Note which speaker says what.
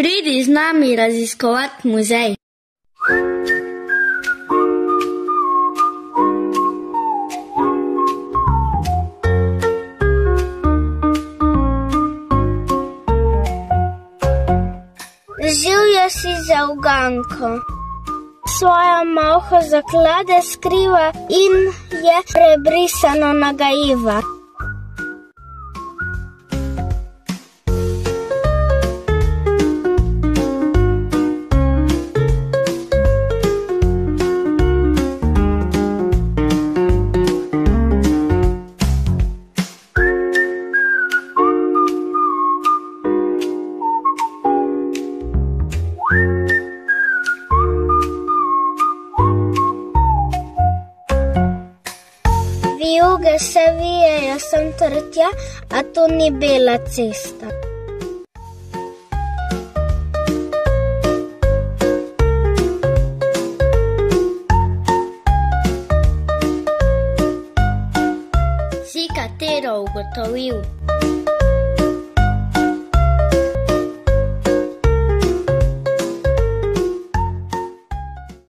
Speaker 1: Pridi z nami raziskovati muzej.
Speaker 2: Živjo si za uganko. Svojo malho zaklade skriva in je prebrisano nagajiva. Vijuge se vijejo sem ter tja, a to ni bela cesta.
Speaker 1: Si katero ugotovil?